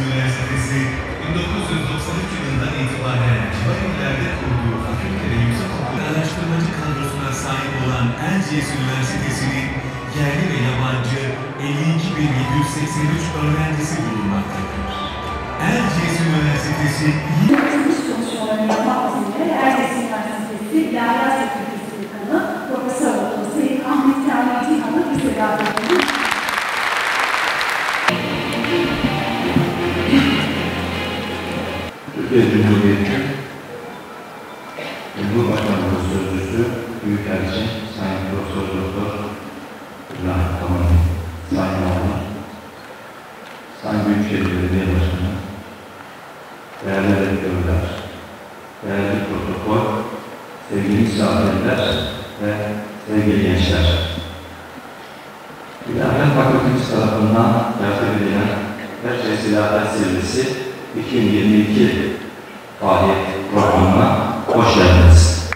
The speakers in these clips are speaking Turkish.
Üniversitesi 1993 yılından itibaren civar illerde kurduğu fakülte ve yüksekokul araştırmacı kadrosuna sahip olan Erciyes Üniversitesi'nin yerli ve yabancı 52.783 öğrencisi bulunmaktadır. Erciyes Üniversitesi çalışmalarını yapmak üzere Erciyes Üniversitesi İlahiyat Fakültesi Dekanı Profesör Doktor Sayın Ahmet Kamil Cihan'ı bize davet ediyoruz. Türkiye Cumhuriyeti Cumhurbaşkanlığı Sözcüsü Büyükelçi Sayın Profesör Doktor İbrahim Kaman'ın Sayın Oğlu, Sayın Büyükşehir Belediye Başkanı, değerli rektörler, değerli protokol, sevgili misafirler ve sevgili gençler. İlahiyat Fakültemiz tarafından tertip edilen Erciyes İlahiyat Zirvesi 2022 faaliyet programına hoş geldiniz.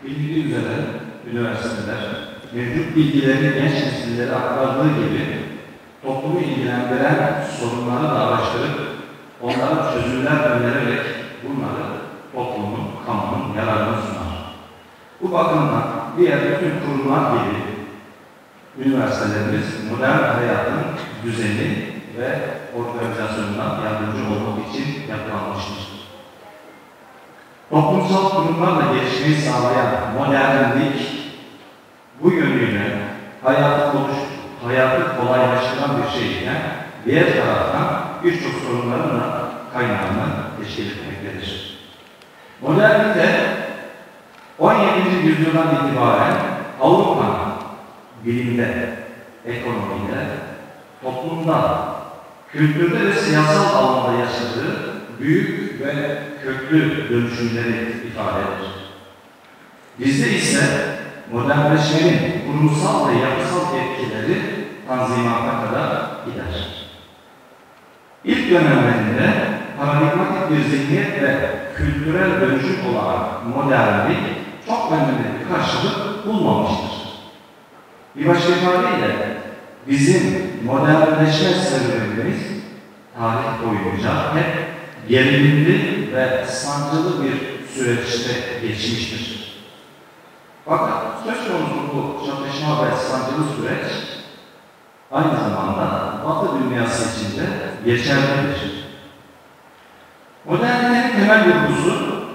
Bildiğiniz üzere üniversiteler mevcut bilgileri genç nesillere aktardığı gibi toplumu ilgilendiren sorunları da araştırıp onlara çözümler önererek bunları toplumun, kamunun yararına sunar. Bu bakımdan diğer bütün kurumlar gibi üniversitelerimiz modern hayatın düzeni ve organizasyonuna yardımcı olmak için yapılanmıştır. Toplumsal kurumlarla gelişmeyi sağlayan modernlik bu yönüyle hayatı kolaylaştıran bir şeyken diğer taraftan birçok sorunların da kaynağını teşkil etmektedir. Modernite 17. yüzyıldan itibaren Avrupa'nın bilimde, ekonomide, toplumda, kültürde ve siyasal alanda yaşadığı büyük ve köklü dönüşümleri ifade eder. Bizde ise modernleşmenin kurumsal ve yapısal etkileri tanzimata kadar gider. İlk dönemlerinde paradigmatik bir zihniyet ve kültürel dönüşüm olarak modernlik çok önemli bir karşılık bulmamıştır. Bir başka ifadeyle bizim modernleşme serüvenimiz tarih boyunca hep gerilimli ve sancılı bir süreçte geçmiştir. Fakat söz konusu bu çatışma ve sancılı süreç aynı zamanda Batı dünyası için de geçerlidir. Modernitenin temel vurgusu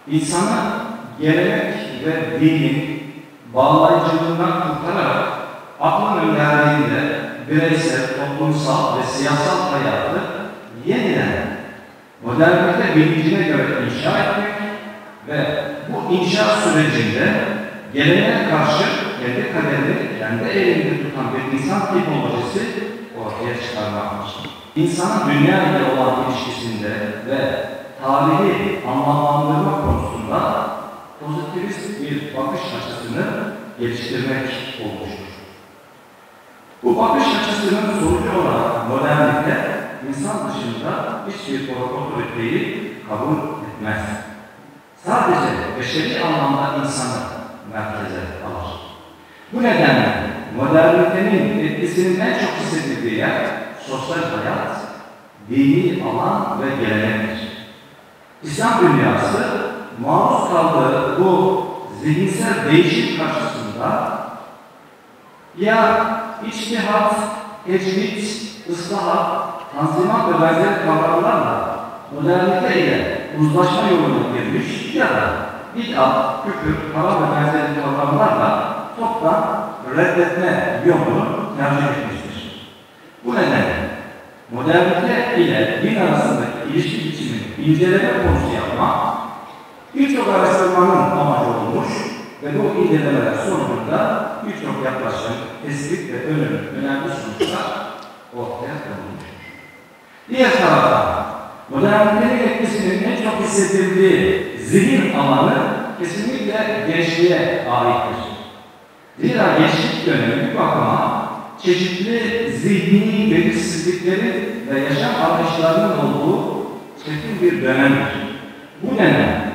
insana gelenek ve dinin bağlayıcılığından kurtararak aklın önderliğinde bireysel, toplumsal ve siyasal hayatı yeniden modernite bilincine göre inşa etmek ve bu inşa sürecinde geleneğe karşı kendi kaderini kendi elinde tutan bir insan tipolojisi ortaya çıkarmaktadır. İnsanın dünya ile olan ilişkisinde ve tarihi anlamlandırma konusunda pozitivist bir bakış açısını geliştirmek olmuştur. Bu bakış açısının sonucu olarak modernlikte insan dışında hiçbir otoriteyi kabul etmez. Sadece beşeri anlamda insanı merkeze alır. Bu nedenle modernitenin etkisinin en çok hissedildiği yer sosyal hayat, dini alan ve gelenektir. İslam dünyası maruz kaldığı bu zihinsel değişim karşısında ya içtihat, tecvid, ıslahat, tanzimat ve benzeri kavramlarla modernite ile uzlaşma yoluna girmiş ya da bid'at, küfür, haram ve benzeri kavramlarla toptan reddetme yolunu tercih etmiştir. Bu nedenle modernite ile din arasındaki ilişki biçimini inceleme konusu yapmak birçok araştırmanın amacı olmuş ve bu incelemeler sonucunda birçok yaklaşım, tespit ve önemli sonuçlar ortaya konulmuştur. Diğer taraftan modernitenin etkisinin en çok hissedildiği zihin alanı kesinlikle gençliğe aittir. Zira gençlik dönemi bir bakıma çeşitli zihni belirsizliklerin ve yaşam arayışlarının olduğu çetin bir dönemdir. Bu nedenle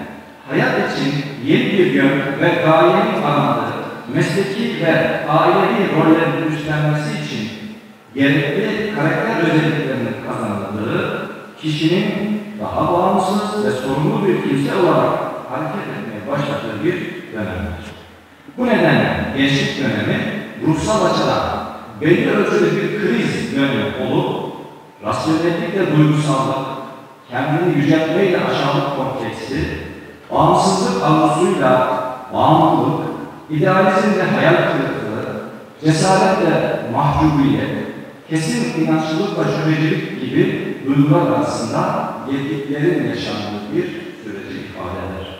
hayat için yeni bir yön ve gayenin arandığı mesleki ve ailevi rollerini üstlenmesi için gerekli karakter özelliklerinin kazanıldığı, kişinin daha bağımsız ve sorumlu bir kimse olarak hareket etmeye başladığı bir dönemdir. Bu nedenle gençlik dönemi ruhsal açıdan belli ölçüde bir kriz dönemi olup, rasyonellikle duygusallık, kendini yüceltmeyle aşağılık kompleksi, bağımsızlık arzusuyla bağımlılık, idealizmle hayal kırıklığı, cesaretle mahcubiyet, kesin inançlılıkla şüphecilik gibi duygular arasında yediklerin yaşandığı bir süreci ifade eder.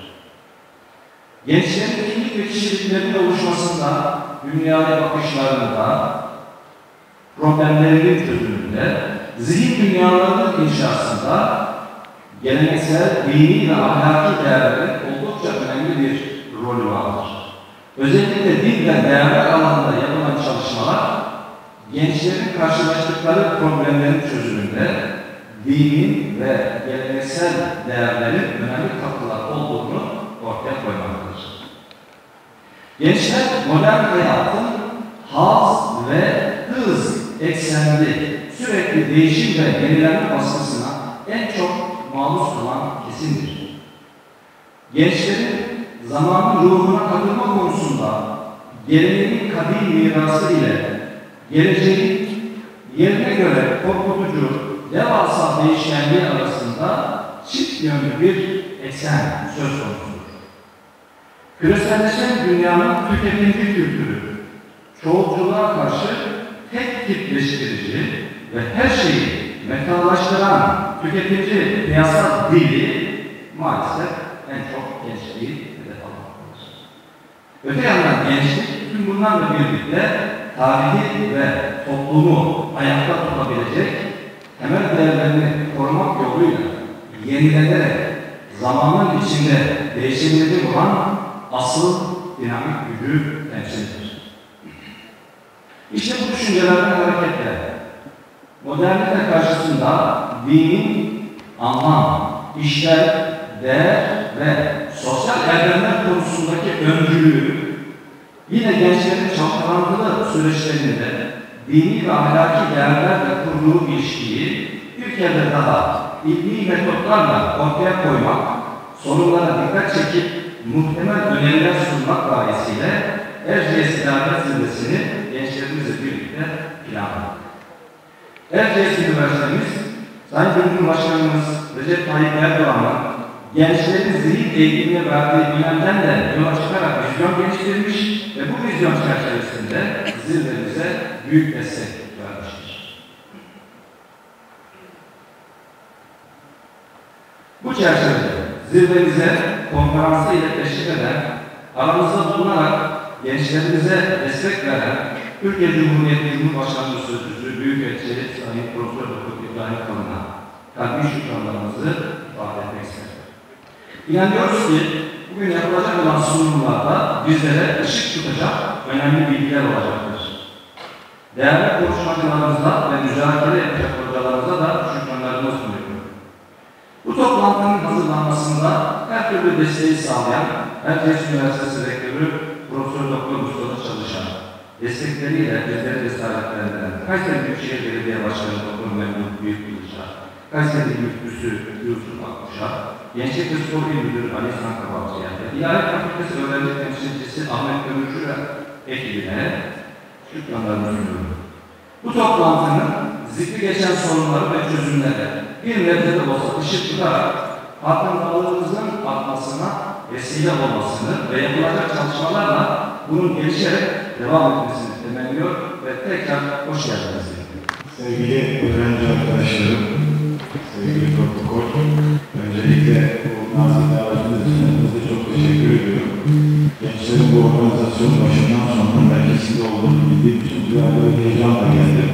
Gençlerin kimlik ve kişiliklerinin oluşmasında, dünyaya bakışlarında, problemlerinin çözümünde, zihin dünyalarının inşasında geleneksel, dini ve ahlaki değerlerin oldukça önemli bir rolü vardır. Özellikle din ve değerler alanında yapılan çalışmalar, gençlerin karşılaştıkları problemlerin çözümünde dinin ve geleneksel değerlerin önemli katkılar olduğunu ortaya koymaktadır. Gençler modern hayatın haz ve hız eksenli sürekli değişim ve yenilenme baskısına en çok maruz kalan kesimdir. Gençlerin zamanın ruhuna katılma konusunda geleneğin kadim mirası ile geleceğin yerine göre korkutucu, devasa değişkenliği arasında çift yönlü bir eksen söz konusudur. Küreselleşen dünyanın tüketimci kültürü, çoğulculuğa karşı tek tipleştirici ve her şeyi metallaştıran tüketimci piyasa dili maalesef en çok gençliği hedef almaktadır. Öte yandan gençlik tüm bunlarla birlikte tarihi ve toplumu ayakta tutabilecek temel değerlerini korumak yoluyla yenilenerek zamanın içinde değişimleri olan asıl dinamik gücü temsildir. İşte bu düşüncelerden hareketle modernite karşısında dinin anlam, işler, değer ve sosyal erdemler konusundaki öncülüğü yine gençlerin çalkalantılı süreçlerinde dini ve ahlaki değerlerle kurduğu ilişkiyi bir kere daha ilmi metotlarla ortaya koymak, sorunlara dikkat çekip muhtemel öneriler sunmak gayesiyle Erciyes İlahiyat Zirvesi'ni gençlerimizle birlikte planladık. Erciyes Üniversitemiz, Sayın Cumhurbaşkanımız Recep Tayyip Erdoğan'ın gençlerin zihin eğitimine verdiği önemden de yola çıkarak vizyon geliştirmiş ve bu vizyon çerçevesinde zirvemize büyük destek vermiştir. Bu çerçevede zirvemize konferansı ile teşrif eden, aramızda bulunarak gençlerimize destek veren Türkiye Cumhuriyeti Cumhurbaşkanlığı Sözcüsü Büyükelçi Sayın Profesör Doktor İbrahim Kalın'a kalbi şükranlarımızı ifade etmek isterim. İnanıyoruz ki bugün yapılacak olan sunumlarda bizlere ışık tutacak önemli bilgiler olacaktır. Değerli konuşmacılarımıza ve müzakere yapacak hocalarımıza da şükranlarımı sunuyorum. Bu toplantının hazırlanmasında her türlü desteği sağlayan Erciyes Üniversitesi Rektörü Profesör Doktor Mustafa Çalışan, destekleriyle bizleri cesaretlendiren Kayseri Büyükşehir Belediye Başkanı Doktor Mehmet Büyükbilişar, Kayseri Müftüsü Yusuf Akkuş'a, Gençlik ve Spor İl Müdürü Ali İhsan Kavalcı'ya ve İlahiyat Fakültesi Öğrenci Temsilcisi Ahmet Gönülcü ve ekibine şükranlarını sunuyorum. Bu toplantının zikri geçen sorunları ve çözümlere bir nebze de olsa ışık tutarak farkındalığımızın artmasına vesile olmasını ve yapılacak çalışmalarla bunun gelişerek devam etmesini temenniyor ve tekrar hoş geldiniz. Sevgili öğrenci arkadaşlarım, sevgili protokol, öncelikle bu nazik davetiniz için hepinize çok teşekkür ediyorum. Gençlerin bu organizasyon başından sonra merkezinde olduğunu bildiğim için bir heyecanla geldim.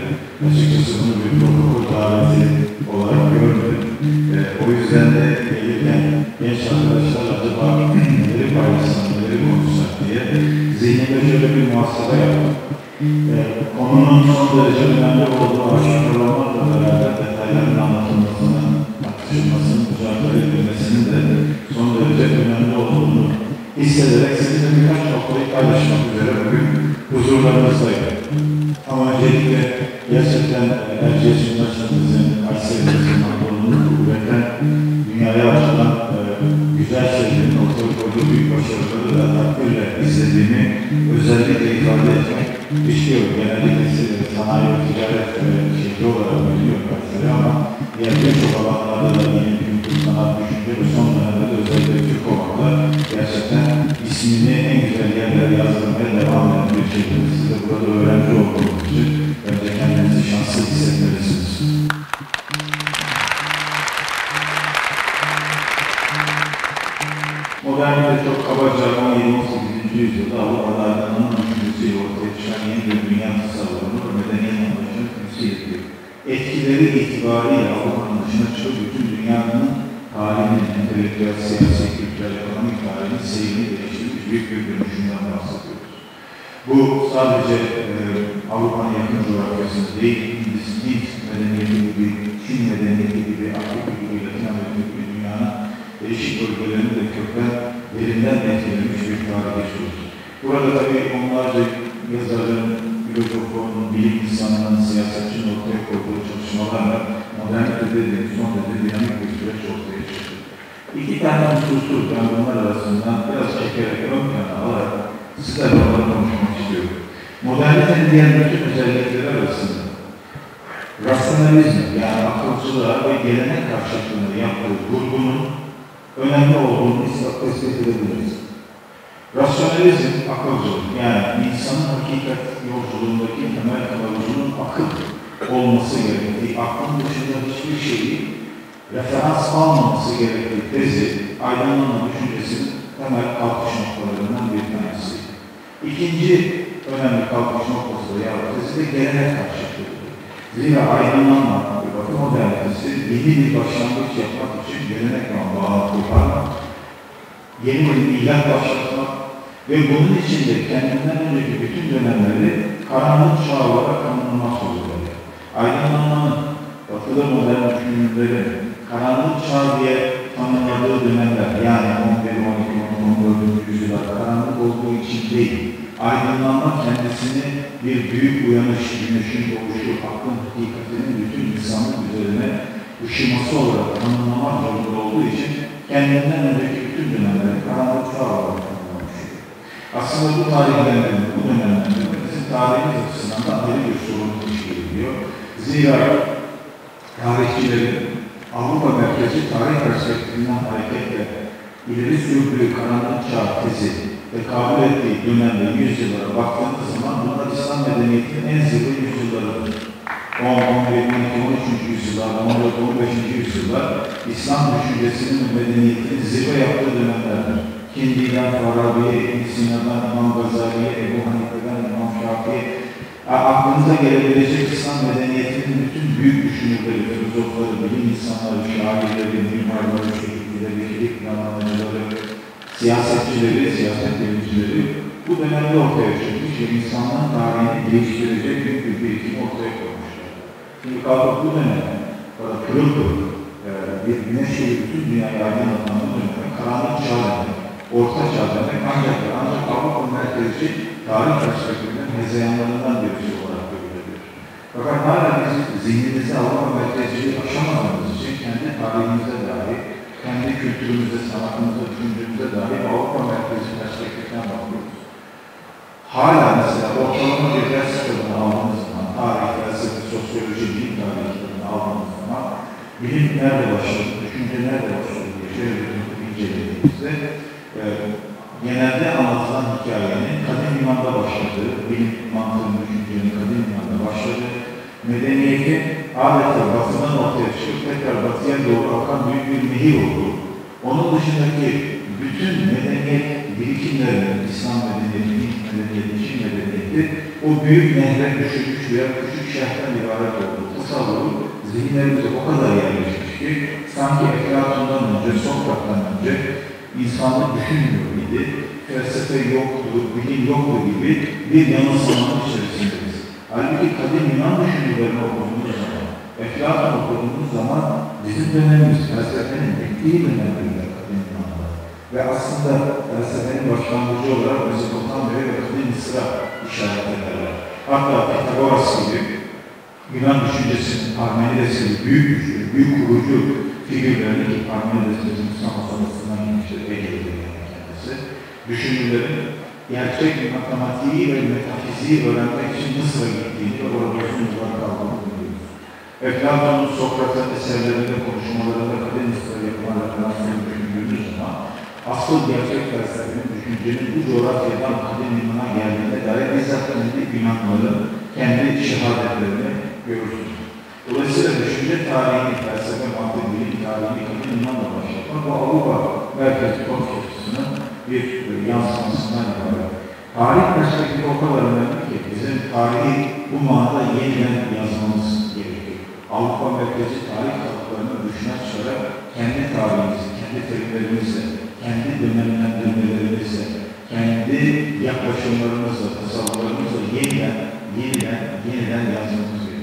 Açıkçası bunu bir protokol daveti olarak gördüm. O yüzden de gelirken genç arkadaşlar acaba neleri paylaşsam, neleri konuşsak diye zihnimde şöyle bir muhasebe yaptım. Konunun son derece önemli olduğu aşikaralarla beraber detayların anlatılmasının, tartışılmasının, mücadele edilmesinin de son derece önemli olduğunu hissederek sizinle birkaç noktayı paylaşmak üzere bugün huzurlarınızdayım. Ama öncelikle gerçekten Erciyes Üniversitemizin Kayseri'nin Anadolu'nun üreten dünyaya açılan güzel şeylerin ortaya koyduğu büyük başarıları da takdirle izlediğimi özellikle ifade etmek istiyorum. Genellikle sanayi ve ticaret şekli olarak biliyorum Kayseri ama diğer birçok alanlarda da yeni kültür, sanat, düşünce ve son dönemde de özellikle Türkova'da gerçekten ismini en güzel yerlere yazdırmaya devam eden bir şekilde siz de burada öğrenci olduğunuz için bence kendinizi şanslı hissetmelisiniz. Modernite çok kabaca 17-18. yüzyılda Avrupa'da aydınlanma düşüncesiyle ortaya çıkan yeni bir dünya tasavvurunu ve medeniyet anlayışını temsil ediyor. Etkileri itibariyle Avrupa'nın dışına çıkıp bütün dünyanın tarihinin, entelektüel, siyasi, kültürel, ekonomik tarihinin seyrini değiştirmiş büyük bir dönüşümden bahsediyoruz. Bu sadece Avrupa'nın yakın coğrafyasında değil, Hint medeniyeti gibi, Çin medeniyeti gibi, Afrika gibi, Latin Amerika gibi dünyanın değişik bölgelerini de kökten, derinden etkilemiş bir tarih geçiyoruz. Burada tabii onlarca yazarın, filozofun, bilim insanının, siyasetçinin ortaya koyduğu çalışmalarla modernite dediğimiz son derece dinamik bir süreç ortaya çıktı. İki tane hususu ben bunlar arasından biraz çekerek ön plana alarak sizlerle konuşmak istiyorum. Modernitenin diğer bütün özellikleri arasında rasyonalizm yani akılcılığa ve gelenek karşıtlığını yaptığı vurgunun önemli olduğunu tespit edebiliriz. Rasyonalizm, akılcılık yani insanın hakikat yolculuğundaki temel kılavuzunun akıl olması gerektiği, aklın dışında hiçbir şeyi referans almaması gerektiği tezi aydınlanma düşüncesinin temel kalkış noktalarından bir tanesi. İkinci önemli kalkış noktası da tezi de gelenek karşıtlığı. Zira aydınlanma ve Batı modernitesi yeni bir başlangıç yapmak için gelenekle bağlantı kurmak, yeni bir milat başlatmak ve bunun için de kendinden önceki bütün dönemleri karanlık çağ olarak tanımlamak zorunda. Aydınlanmanın Batı'da modern düşünürlerin karanlık çağ diye tanımladığı dönemler yani 11, 12, 14. yüzyıllar karanlık olduğu için değil, aydınlanma kendisini bir büyük uyanış, güneşin doğuşu, aklın hakikatinin bütün insanlık üzerine ışıması olarak tanımlamak zorunda olduğu için kendinden önceki bütün dönemleri karanlık çağ olarak tanımlamıştır. Aslında bu tarihlerden, bu dönemlerde bizim tarihimiz açısından da ayrı bir sorun teşkil ediyor. Zira tarihçilerin Avrupa merkezi tarih perspektifinden hareketle ileri sürdüğü karanlık çağ tezi ve kabul ettiği dönemde yüzyıllara baktığımız zaman bunlar İslam medeniyetinin en zirve yüzyıllarıdır. 10, 11, 12, 13. yüzyıllar, 14, 15. yüzyıllar İslam düşüncesinin ve medeniyetinin zirve yaptığı dönemlerdir. Kindi'den Farabi'ye, İbn Sina'dan İmam Gazali'ye, Ebu Hanife'den İmam Şafii'ye, aklınıza gelebilecek İslam medeniyetinin bütün büyük düşünürleri, filozofları, bilim insanları, şairleri, mimarları, şehitleri, kilit planlamacıları, siyasetçileri, siyaset bilimcileri bu dönemde ortaya çıkmış ve insanlığın tarihini değiştirecek büyük bir birikimi ortaya koymuşlar. Şimdi kalkıp bu döneme, pırıl pırıl bir güneş gibi bütün dünyayı aydınlatan bu döneme karanlık çağ demek, orta çağ demek ancak Avrupa merkezi tarih perspektifinden hezeyanlarından birisi olarak görülüyor. Fakat hala biz zihnimizde Avrupa merkezciliği aşamadığımız için kendi tarihimize dahi, kendi kültürümüze, sanatımıza, düşüncemize dahi Avrupa merkezi perspektiften bakıyoruz. Hala mesela ortalama bir ders kitabını aldığımız zaman, tarih, felsefe, sosyoloji, bilim tarihlerini aldığımız zaman bilim nerede başladı, düşünce nerede başladı diye şöyle bir incelediğimizde genelde anlatılan hikayenin kadim Yunan'da başladığı, bilim mantığının düşüncenin kadim Yunan'da başladığı, medeniyeti adeta batıdan ortaya çıkıp tekrar batıya doğru akan büyük bir nehir oldu. Onun dışındaki bütün medeniyet birikimlerinin, İslam medeniyeti, Hint medeniyeti, Çin medeniyeti o büyük nehre düşürmüş veya küçük şehirden ibaret oldu. Tasavvuru zihinlerimize o kadar yerleşmiş ki sanki Eflatun'dan önce, Sokrat'tan önce insanlık düşünmüyor idi, felsefe yoktu, bilim yoktu gibi bir yanılsamanın içerisindeyiz. Halbuki kadim Yunan düşünürlerini okuduğumuz zaman, Eflatun okuduğumuz zaman bizim dönemimiz felsefenin bittiği dönemlerinde kadim Yunan'da. ve aslında felsefenin başlangıcı olarak Mezopotamya ve Kıdem Mısır'a işaret ederler. Hatta Pitagoras gibi Yunan düşüncesinin Parmenides gibi büyük kurucu figürlerini ki Parmenides Müslüman hastalığından gelmiştir, Ege'de kendisi, düşünürlerin gerçek matematiği ve metafiziği öğrenmek için Mısır'a gittiğini ve orada uzun yıllar kaldığını biliyoruz. Platon'un Sokrat'ın eserlerinde, konuşmalarında Kıdem Mısır'a yapılan referansları düşündüğümüz zaman asıl gerçek felsefenin, düşüncenin bu coğrafyadan Kıdem Yunan'a geldiğine dair bizzat kendi Yunanlıların kendi şehadetlerini görürsünüz. Dolayısıyla düşünce tarihini, felsefe, mantık, bilim tarihini Kıdem Yunan'la başlatmak bu Avrupa merkezi konuşmasının bir yansımasından ibaret. Tarih perspektifi o kadar önemli ki bizim tarihi bu manada yeniden yazmamız gerekiyor. Avrupa merkezi tarih kalıplarını düşüne çıkarak kendi tarihimizi, kendi terimlerimizle, kendi dönemlendirmelerimizle, kendi yaklaşımlarımızla, tasavvurlarımızla yeniden yazmamız gerekiyor.